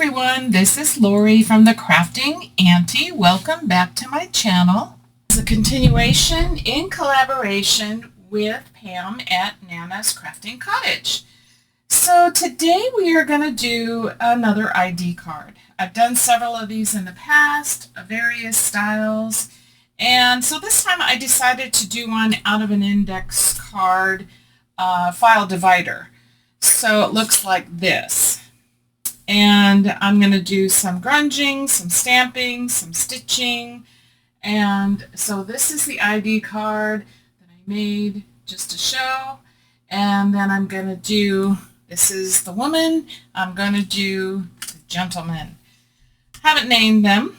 everyone, this is Lori from the Crafting Auntie. Welcome back to my channel. It's a continuation in collaboration with Pam at Nana's Crafting Cottage. So today we are going to do another ID card. I've done several of these in the past, various styles, and so this time I decided to do one out of an index card file divider. So it looks like this. And I'm going to do some grunging, some stamping, some stitching. And so this is the ID card that I made just to show. And then I'm going to do, this is the woman, I'm going to do the gentleman. Haven't named them.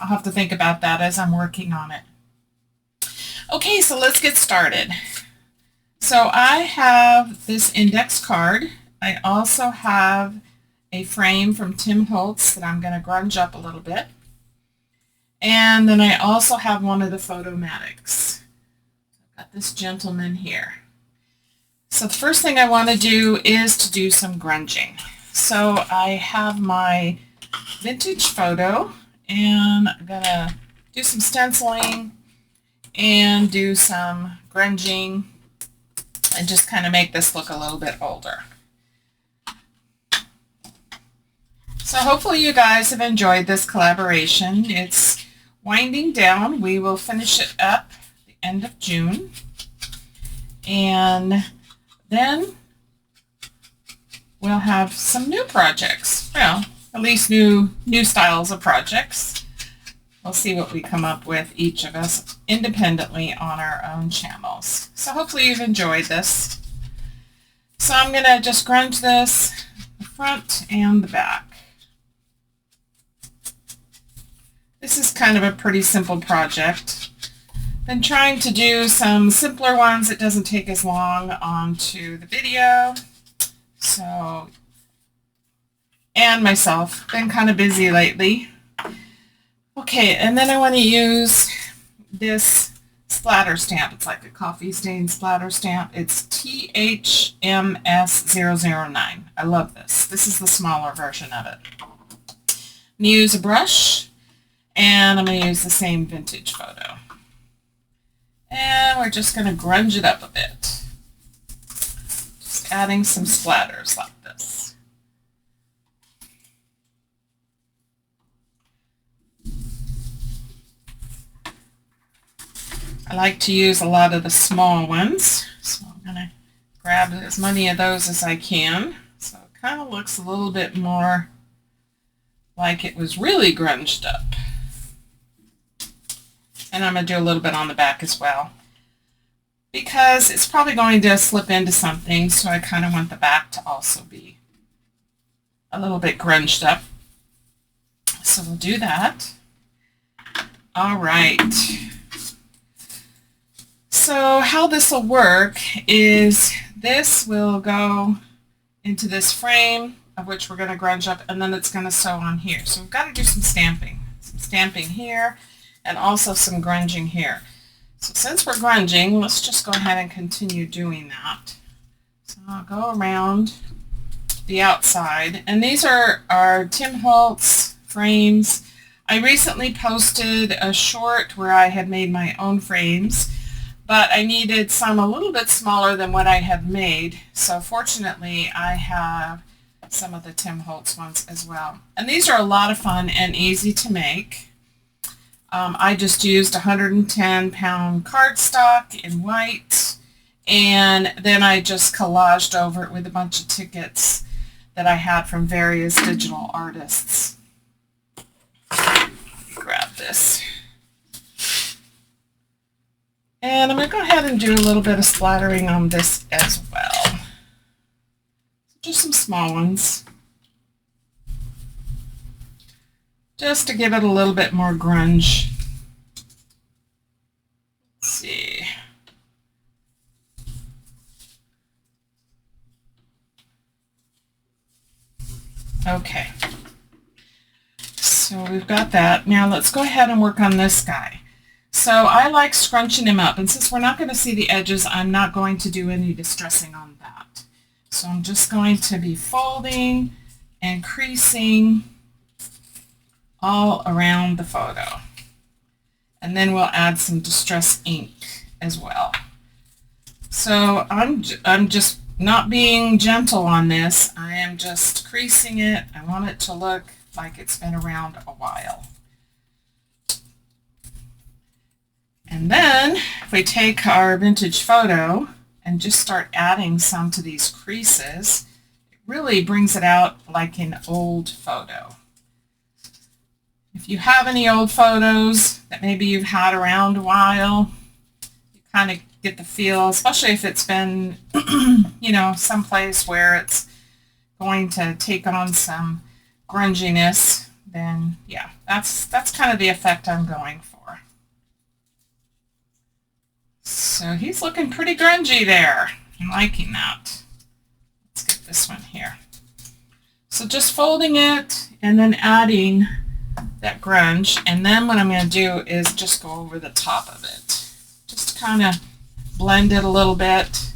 I'll have to think about that as I'm working on it. Okay, so let's get started. So I have this index card. I also have a frame from Tim Holtz that I'm going to grunge up a little bit. And then I also have one of the photomatics. I've got this gentleman here. So the first thing I want to do is to do some grunging. So I have my vintage photo and I'm going to do some stenciling and do some grunging and just kind of make this look a little bit older. So hopefully you guys have enjoyed this collaboration. It's winding down. We will finish it up at the end of June. And then we'll have some new projects. Well, at least new styles of projects. We'll see what we come up with, each of us, independently on our own channels. So hopefully you've enjoyed this. So I'm going to just grunge this, the front and the back. This is kind of a pretty simple project. Been trying to do some simpler ones that doesn't take as long onto the video. So, and myself, been kind of busy lately. Okay, and then I want to use this splatter stamp. It's like a coffee stain splatter stamp. It's THMS009. I love this. This is the smaller version of it. I'm going to use a brush. And I'm going to use the same vintage photo. And we're just going to grunge it up a bit. Just adding some splatters like this. I like to use a lot of the small ones. So I'm going to grab as many of those as I can. So it kind of looks a little bit more like it was really grunged up. And I'm going to do a little bit on the back as well, because it's probably going to slip into something, so I kind of want the back to also be a little bit grunged up. So we'll do that. All right. So how this will work is this will go into this frame, of which we're going to grunge up, and then it's going to sew on here. So we've got to do some stamping. Some stamping here. And also some grunging here. So since we're grunging, let's just go ahead and continue doing that. So I'll go around the outside. And these are our Tim Holtz frames. I recently posted a short where I had made my own frames, but I needed some a little bit smaller than what I had made. So fortunately, I have some of the Tim Holtz ones as well. And these are a lot of fun and easy to make. I just used 110-pound cardstock in white, and then I just collaged over it with a bunch of tickets that I had from various digital artists. Grab this. And I'm going to go ahead and do a little bit of splattering on this as well. Just some small ones. Just to give it a little bit more grunge. Let's see. Okay. So we've got that. Now let's go ahead and work on this guy. So I like scrunching him up, and since we're not going to see the edges, I'm not going to do any distressing on that. So I'm just going to be folding and creasing all around the photo. And then we'll add some distress ink as well. So I'm just not being gentle on this. I am just creasing it. I want it to look like it's been around a while. And then if we take our vintage photo and just start adding some to these creases, it really brings it out like an old photo. If you have any old photos that maybe you've had around a while, you kind of get the feel, especially if it's been, you know, someplace where it's going to take on some grunginess, then yeah, that's kind of the effect I'm going for. So he's looking pretty grungy there. I'm liking that. Let's get this one here. So just folding it and then adding that grunge, and then what I'm going to do is just go over the top of it. Just kind of blend it a little bit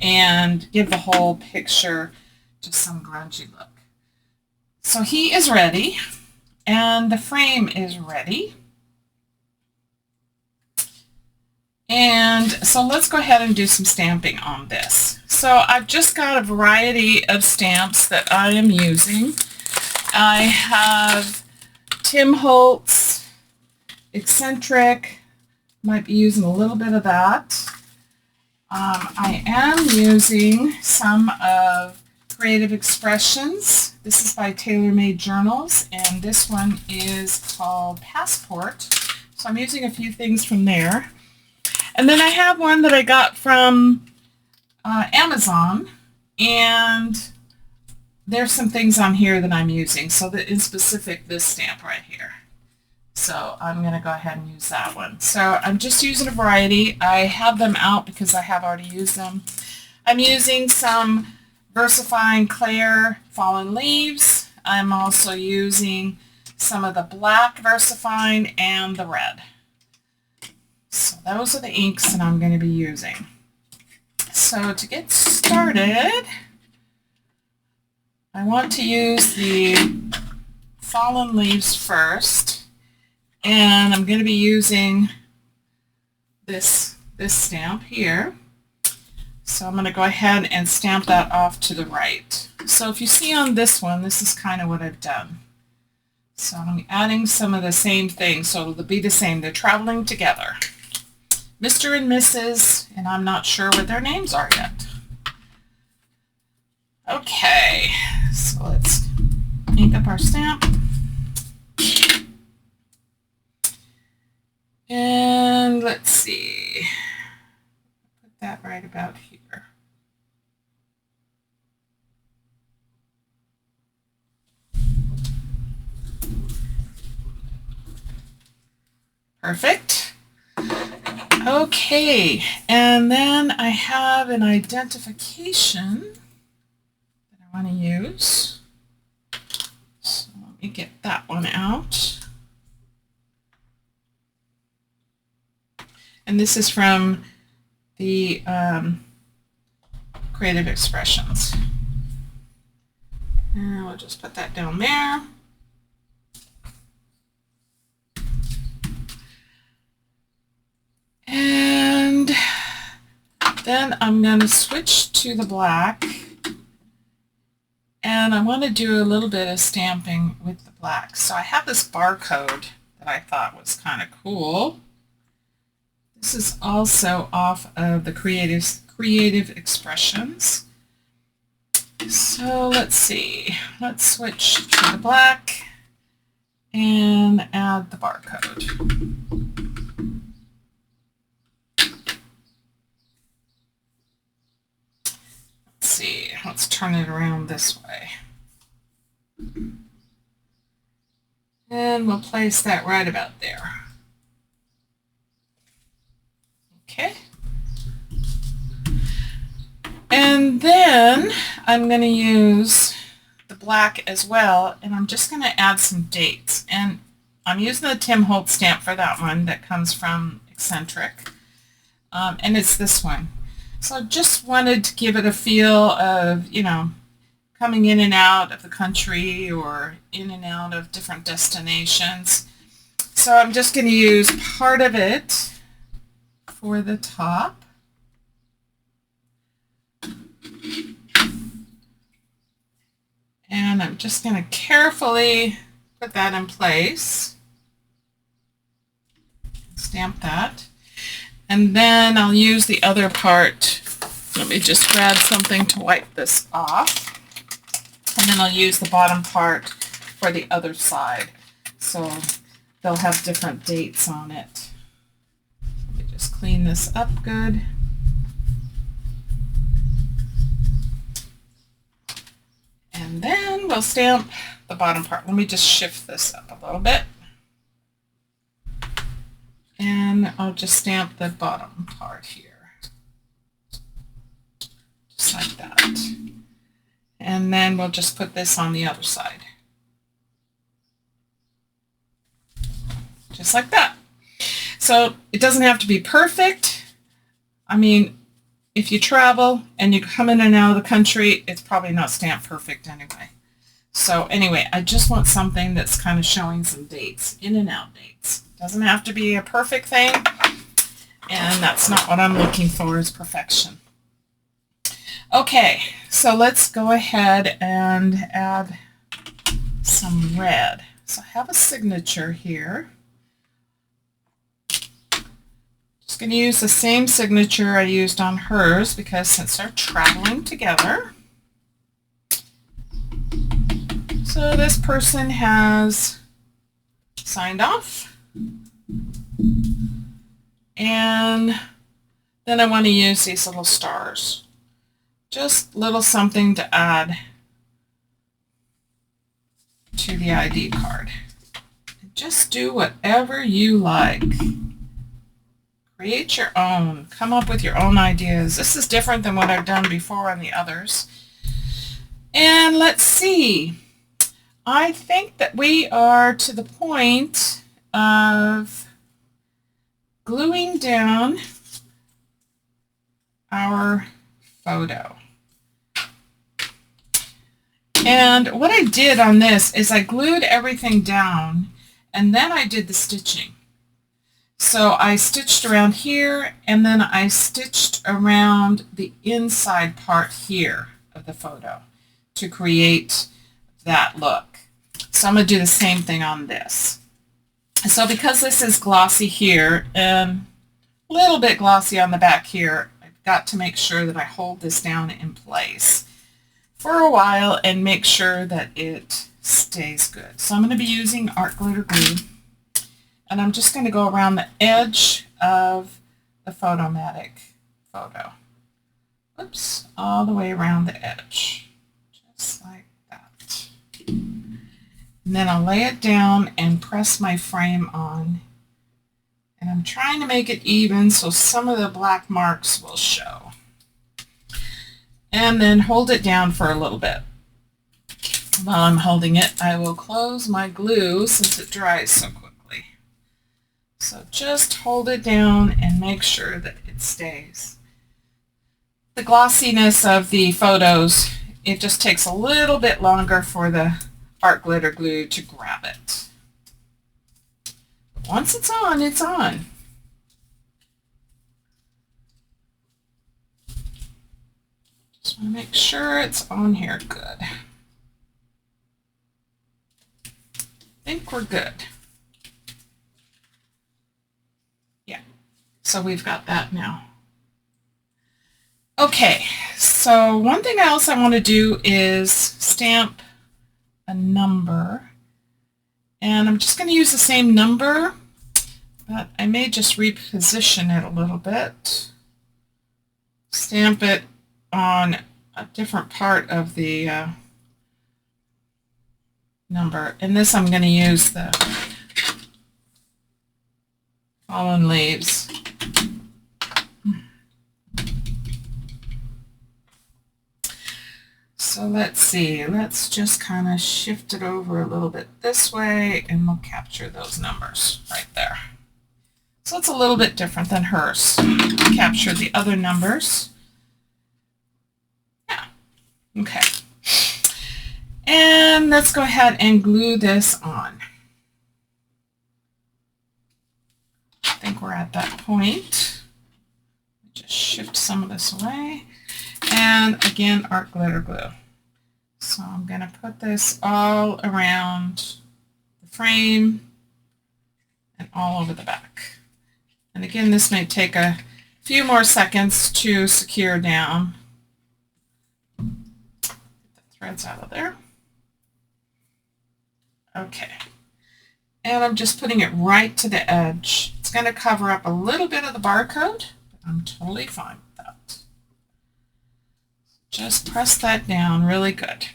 and give the whole picture just some grungy look. So he is ready, and the frame is ready. And so let's go ahead and do some stamping on this. So I've just got a variety of stamps that I am using. I have Tim Holtz, Eccentric, might be using a little bit of that. I am using some of Creative Expressions. This is by Tailor Made Journals, and this one is called Passport. So I'm using a few things from there. And then I have one that I got from Amazon, and there's some things on here that I'm using. So that in specific, this stamp right here. So I'm going to go ahead and use that one. So I'm just using a variety. I have them out because I have already used them. I'm using some VersaFine Claire Fallen Leaves. I'm also using some of the black VersaFine and the red. So those are the inks that I'm going to be using. So to get started, I want to use the Fallen Leaves first. And I'm going to be using this stamp here. So I'm going to go ahead and stamp that off to the right. So if you see on this one, this is kind of what I've done. So I'm adding some of the same things, so it'll be the same. They're traveling together. Mr. and Mrs., and I'm not sure what their names are yet. Okay, so let's ink up our stamp. And let's see, put that right about here. Perfect. Okay, and then I have an identification that I want to use. So let me get that one out. And this is from the Creative Expressions. And we'll just put that down there. And then I'm going to switch to the black. And I want to do a little bit of stamping with the black. So I have this barcode that I thought was kind of cool. This is also off of the Creative Expressions. So let's see. Let's switch to the black and add the barcode. Let's see. Let's turn it around this way. And we'll place that right about there. Okay. And then I'm going to use the black as well, and I'm just going to add some dates. And I'm using the Tim Holtz stamp for that one that comes from Eccentric. And it's this one. So I just wanted to give it a feel of, you know, coming in and out of the country or in and out of different destinations. So I'm just going to use part of it for the top. And I'm just going to carefully put that in place. Stamp that. And then I'll use the other part. Let me just grab something to wipe this off. And then I'll use the bottom part for the other side. So they'll have different dates on it. Let me just clean this up good. And then we'll stamp the bottom part. Let me just shift this up a little bit. And I'll just stamp the bottom part here. Just like that. And then we'll just put this on the other side. Just like that. So it doesn't have to be perfect. I mean, if you travel and you come in and out of the country, it's probably not stamped perfect anyway. So anyway, I just want something that's kind of showing some dates, in and out dates. Doesn't have to be a perfect thing, and that's not what I'm looking for, is perfection. Okay, so let's go ahead and add some red. So I have a signature here. Just going to use the same signature I used on hers, because since they're traveling together. So this person has signed off. And then I want to use these little stars. Just little something to add to the ID card. Just do whatever you like. Create your own. Come up with your own ideas. This is different than what I've done before on the others. And let's see. I think that we are to the point of gluing down our photo. And what I did on this is I glued everything down, and then I did the stitching. So I stitched around here, and then I stitched around the inside part here of the photo to create that look. So I'm going to do the same thing on this. So because this is glossy here and a little bit glossy on the back here, I've got to make sure that I hold this down in place for a while and make sure that it stays good. So I'm going to be using art glitter glue, and I'm just going to go around the edge of the photomatic photo. Oops, all the way around the edge, just like that. And then I'll lay it down and press my frame on. And I'm trying to make it even so some of the black marks will show. And then hold it down for a little bit. While I'm holding it, I will close my glue since it dries so quickly. So just hold it down and make sure that it stays. The glossiness of the photos, it just takes a little bit longer for the art glitter glue to grab it. But once it's on, it's on. Just want to make sure it's on here good. I think we're good. Yeah, so we've got that now. Okay, so one thing else I want to do is stamp a number, and I'm just going to use the same number, but I may just reposition it a little bit. Stamp it on a different part of the number. In this I'm going to use the fallen leaves. So let's see, let's just kind of shift it over a little bit this way, and we'll capture those numbers right there. So it's a little bit different than hers. Capture the other numbers. Yeah, okay. And let's go ahead and glue this on. I think we're at that point. Just shift some of this away. And again, art glitter glue. So I'm going to put this all around the frame and all over the back. And again, this may take a few more seconds to secure down. Get the threads out of there. Okay. And I'm just putting it right to the edge. It's going to cover up a little bit of the barcode, but I'm totally fine with that. Just press that down really good.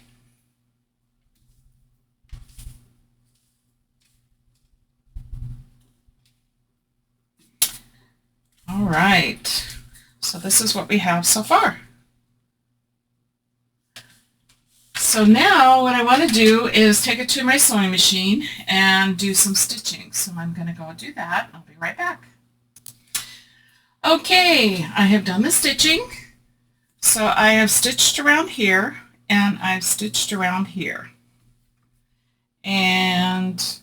All right, so this is what we have so far. So now what I want to do is take it to my sewing machine and do some stitching. So I'm going to go do that. I'll be right back. Okay, I have done the stitching. So I have stitched around here and I've stitched around here. And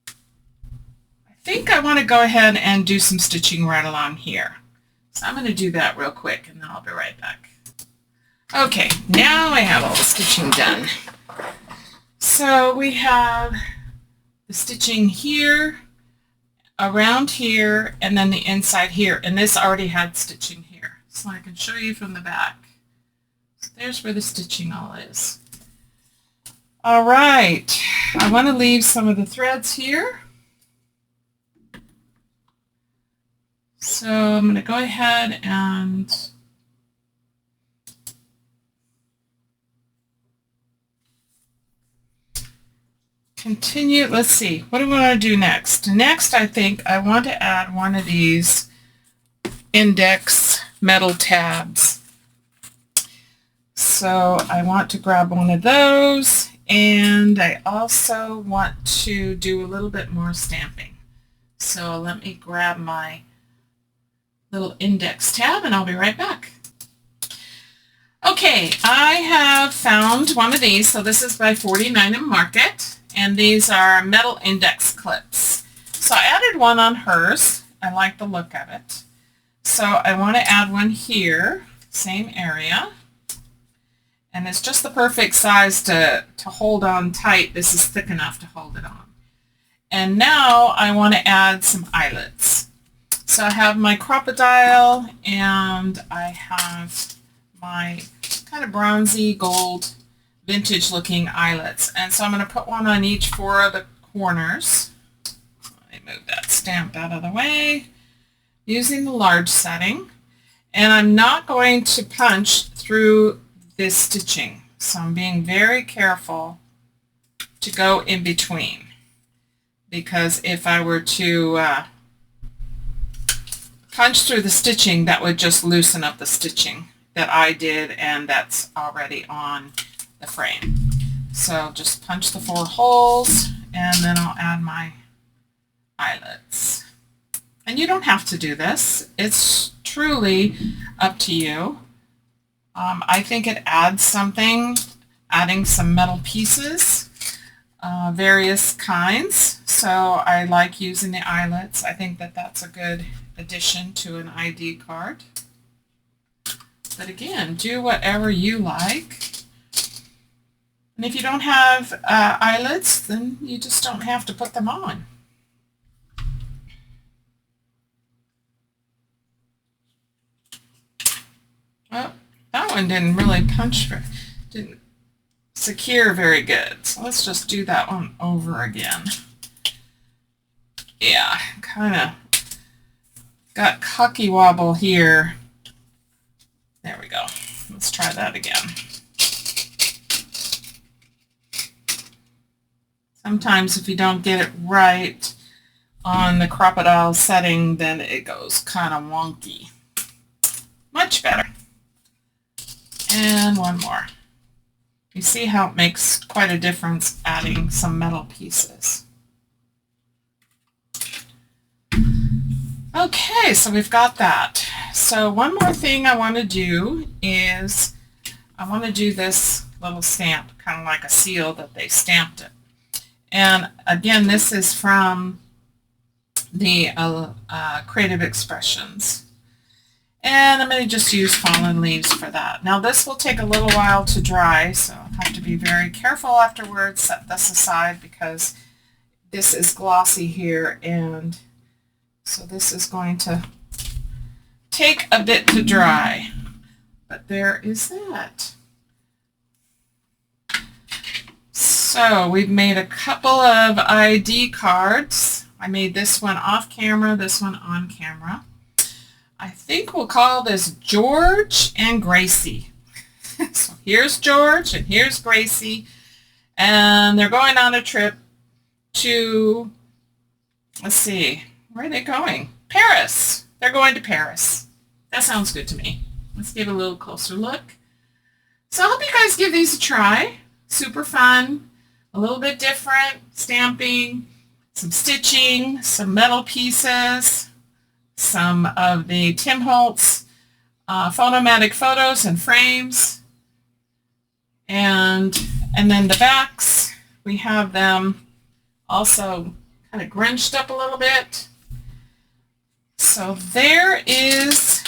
I think I want to go ahead and do some stitching right along here. So I'm going to do that real quick and then I'll be right back. Okay, now I have all the stitching done. So we have the stitching here, around here, and then the inside here. And this already had stitching here. So I can show you from the back. So there's where the stitching all is. All right, I want to leave some of the threads here. So I'm going to go ahead and continue. Let's see, what do we want to do next? Next, I think I want to add one of these index metal tabs. So I want to grab one of those, and I also want to do a little bit more stamping. So let me grab my little index tab and I'll be right back. Okay, I have found one of these. So this is by 49 and Market, and these are metal index clips. So I added one on hers. I like the look of it. So I want to add one here, same area. And it's just the perfect size to hold on tight. This is thick enough to hold it on. And now I want to add some eyelets. So I have my crocodile and I have my kind of bronzy gold vintage looking eyelets. And so I'm going to put one on each 4 of the corners. Let me move that stamp out of the way using the large setting. And I'm not going to punch through this stitching. So I'm being very careful to go in between, because if I were to punch through the stitching, that would just loosen up the stitching that I did and that's already on the frame. So just punch the 4 holes and then I'll add my eyelets. And you don't have to do this. It's truly up to you. I think it adds something, adding some metal pieces, various kinds. So I like using the eyelets. I think that that's a good addition to an ID card. But again, do whatever you like. And if you don't have eyelets, then you just don't have to put them on. Well, that one didn't really didn't secure very good. So let's just do that one over again. Yeah, kind of got cocky wobble here. There we go. Let's try that again. Sometimes if you don't get it right on the crocodile setting, then it goes kind of wonky. Much better. And one more. You see how it makes quite a difference adding some metal pieces. Okay, so we've got that. So one more thing I want to do is I want to do this little stamp, kind of like a seal that they stamped it. And again, this is from the Creative Expressions. And I'm going to just use Fallen Leaves for that. Now this will take a little while to dry, so I'll have to be very careful afterwards. Set this aside because this is glossy here, and so this is going to take a bit to dry. But there is that. So we've made a couple of ID cards. I made this one off camera, this one on camera. I think we'll call this George and Gracie. So here's George and here's Gracie, and they're going on a trip to, let's see, where are they going? Paris. They're going to Paris. That sounds good to me. Let's give a little closer look. So I hope you guys give these a try. Super fun, a little bit different, stamping, some stitching, some metal pieces, some of the Tim Holtz photomatic photos and frames, and then the backs, we have them also kind of grunched up a little bit. So there is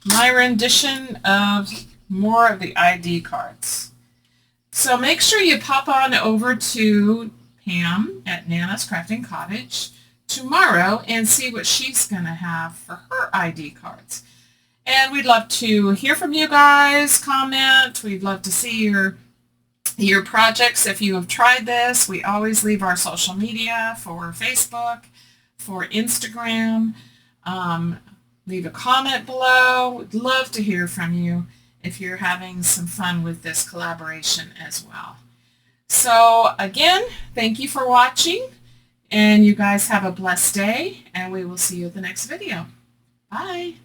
my rendition of more of the ID cards. So make sure you pop on over to Pam at Nana's Crafting Cottage tomorrow and see what she's going to have for her ID cards. And we'd love to hear from you guys, comment. We'd love to see your projects if you have tried this. We always leave our social media for Facebook, for Instagram. Leave a comment below. We'd love to hear from you if you're having some fun with this collaboration as well. So again, thank you for watching, and you guys have a blessed day, and we will see you at the next video. Bye.